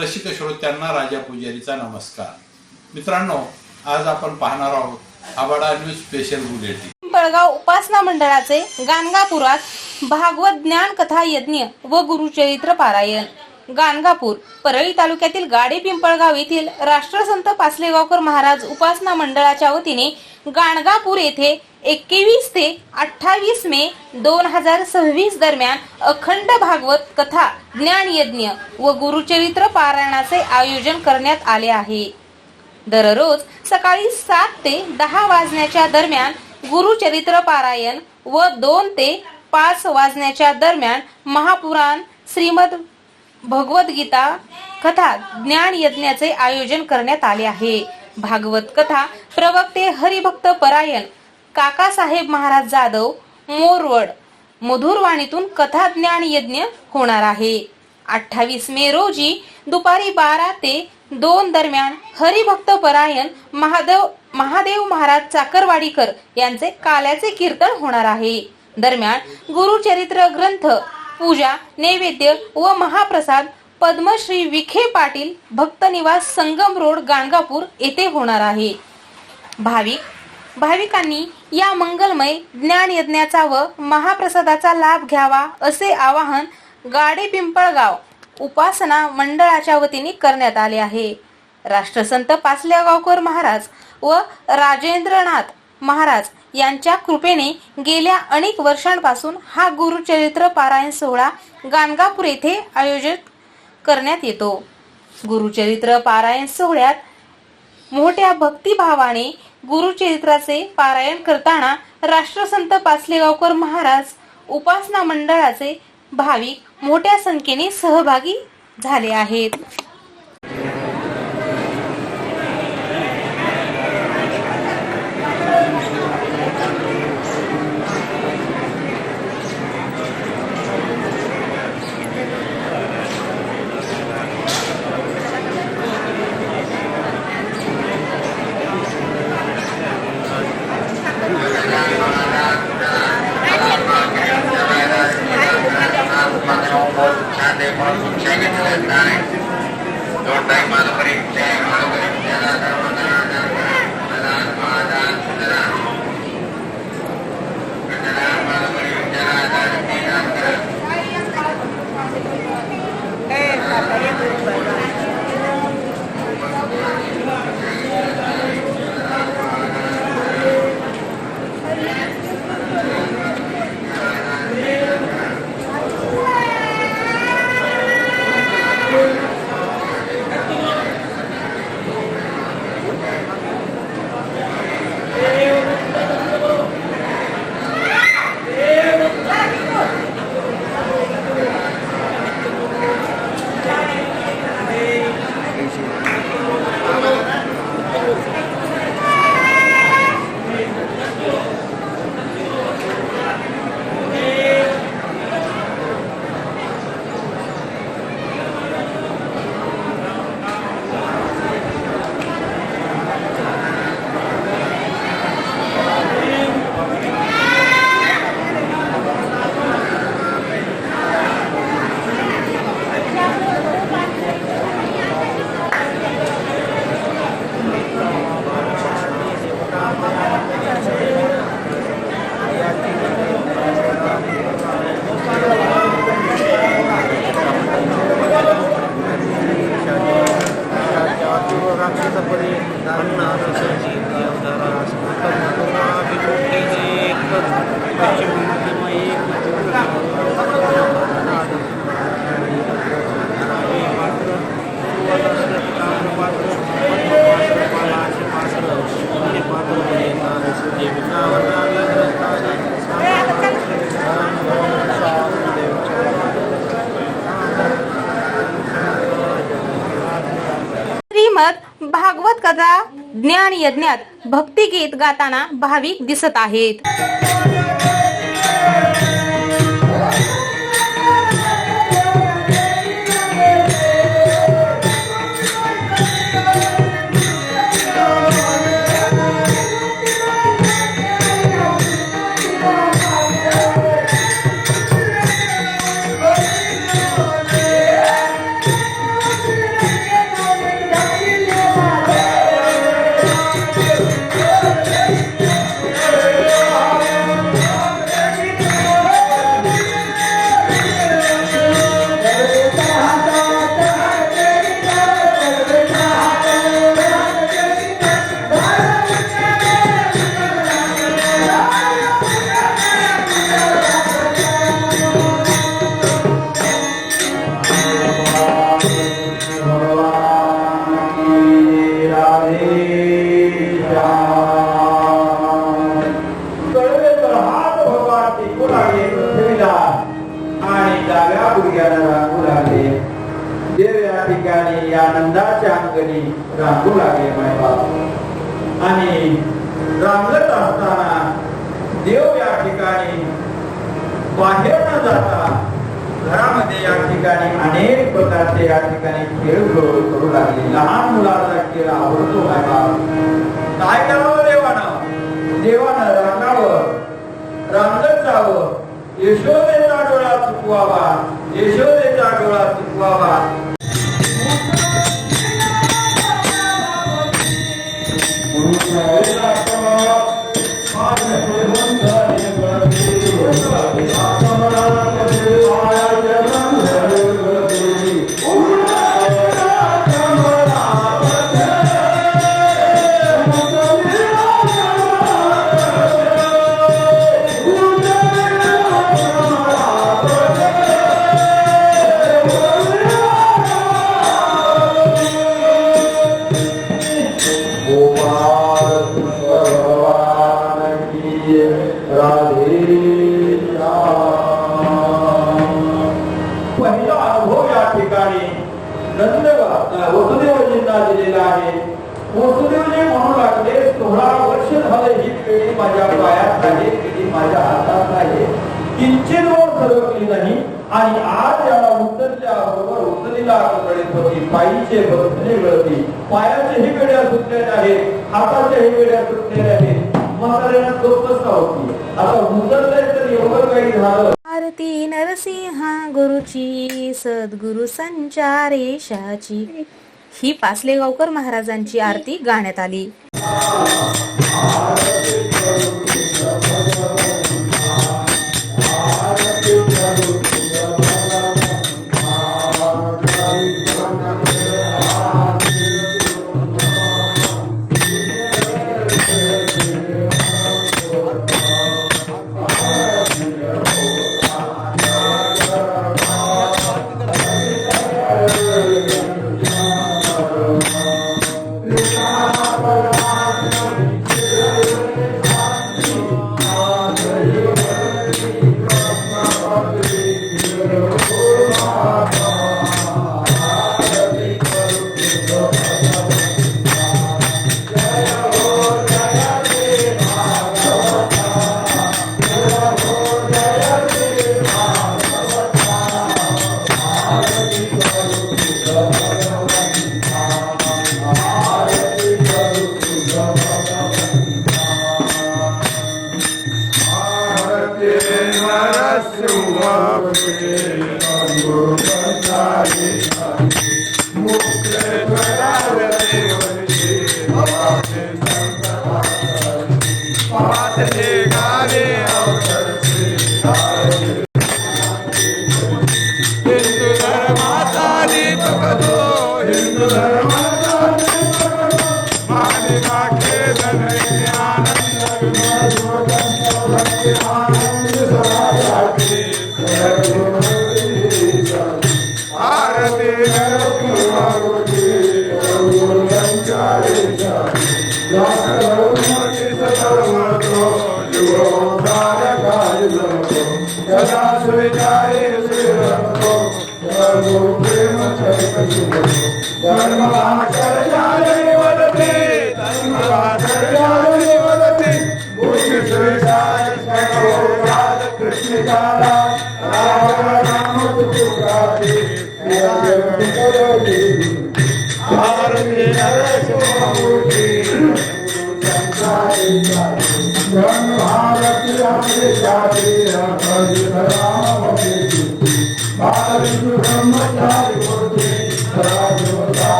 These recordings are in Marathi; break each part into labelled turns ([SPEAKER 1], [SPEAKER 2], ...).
[SPEAKER 1] रसिक श्रोत्यांना राजा पुजारीचा नमस्कार. मित्रांनो, आज आपण पाहणार आहोत आबाडा न्यूज स्पेशल बुलेटिन.
[SPEAKER 2] पिंपळगाव उपासना मंडळाचे गाणगापुरात भागवत ज्ञान कथा यज्ञ व गुरुचरित्र पारायण. गाणगापूर परळी तालुक्यातील गाडे पिंपळगाव येथील राष्ट्रसंत पाचलेगावकर महाराज उपासना मंडळाच्या वतीने गाणगापूर येथे 21 ते 28 मे 2026 दरम्यान अखंड भागवत कथा ज्ञान यज्ञ व गुरुचरित्र पारायणाचे आयोजन करण्यात आले आहे. दररोज सकाळी 7 ते 10 वाजण्याच्या दरम्यान गुरुचरित्र पारायण व 2 ते 5 वाजण्याच्या दरम्यान महापुराण श्रीमद भगवद्गीता कथा ज्ञान यज्ञाचे आयोजन करण्यात आले आहे. भागवत कथा प्रवक्ते हरिभक्त परायण काकासाहेब महाराज जाधव मोरवड मधुरवाणीतून कथा ज्ञान यज्ञ होणार आहे. 28 मे रोजी दुपारी 12 ते 2 दरम्यान हरिभक्त परायण महादेव महाराज चाकरवाडीकर यांचे काल्याचे कीर्तन होणार आहे. दरम्यान गुरुचरित्र ग्रंथ पूजा नैवेद्य व महाप्रसाद पद्मश्री विखे पाटील भक्त निवास संगम रोड गाणगापूर येथे होणार आहे. भाविकांनी या मंगलमय ज्ञान यज्ञाचा व महाप्रसादाचा लाभ घ्यावा असे आवाहन गाडे पिंपळगाव उपासना मंडळाच्या वतीने करण्यात आले आहे. राष्ट्रसंत पाचलेगावकर महाराज व राजेंद्रनाथ महाराज यांच्या कृपेने गेल्या अनेक वर्षांपासून हा गुरुचरित्र पारायण सोहळा गाणगापूर येथे आयोजित करण्यात येतो. गुरुचरित्र पारायण सोहळ्यात मोठ्या भक्तिभावाने गुरुचरित्राचे पारायण करताना राष्ट्रसंत पाचलेगावकर महाराज उपासना मंडळाचे भाविक मोठ्या संख्येने सहभागी झाले आहेत. श्रीमद भागवत कथा ज्ञान यज्ञात भक्तिगीत गाताना भाविक दिसत आहेत.
[SPEAKER 3] आनंदाच्या अंगणी रांगू लागले मायबाप. आणि रांगत असताना देव या ठिकाणी बाहेर न जाता घरामध्ये या ठिकाणी अनेक प्रकारचे या ठिकाणी खेळ करू लागले. लहान मुलाचा खेळ आवडतो मायबाप. काय करावं देवानं रांगावं, रांगत जावं. यशोदेचा डोळा चुकवावा, यशोदेचा डोळा चुकवावा. पहिला अनुभव या ठिकाणी वसुदेवजींना दिलेला आहे. वसुदेवजी म्हणू लागले 16 वर्ष झाले ही पिढी माझ्या पायात आहे, पिढी माझ्या हातात आहे, किंचित वर सरकली नाही. आणि आज याला उतरल्या बरोबर उतरीला गणपती पायीचे बसणे गळती, पायाच्याही बेड्या सुटलेल्या आहेत, हाताच्याही बेड्या सुटलेल्या आहेत. म्हाताऱ्यांना गप्पच होती. आता उतरलंय तर एवढं काही झालं.
[SPEAKER 2] आरती नरसिंहा गुरुची, सद्गुरु संचारेशाची. ही पासलेगावकर महाराजांची आरती गाण्यात आली.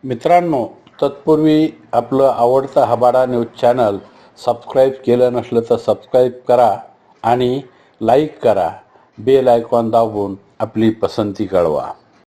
[SPEAKER 1] मित्रांनो, तत्पूर्वी आपलं आवडतं हबाडा न्यूज चॅनल सबस्क्राईब केलं नसलं तर सबस्क्राईब करा आणि लाईक करा. बेल आयकॉन दाबून आपली पसंती कळवा.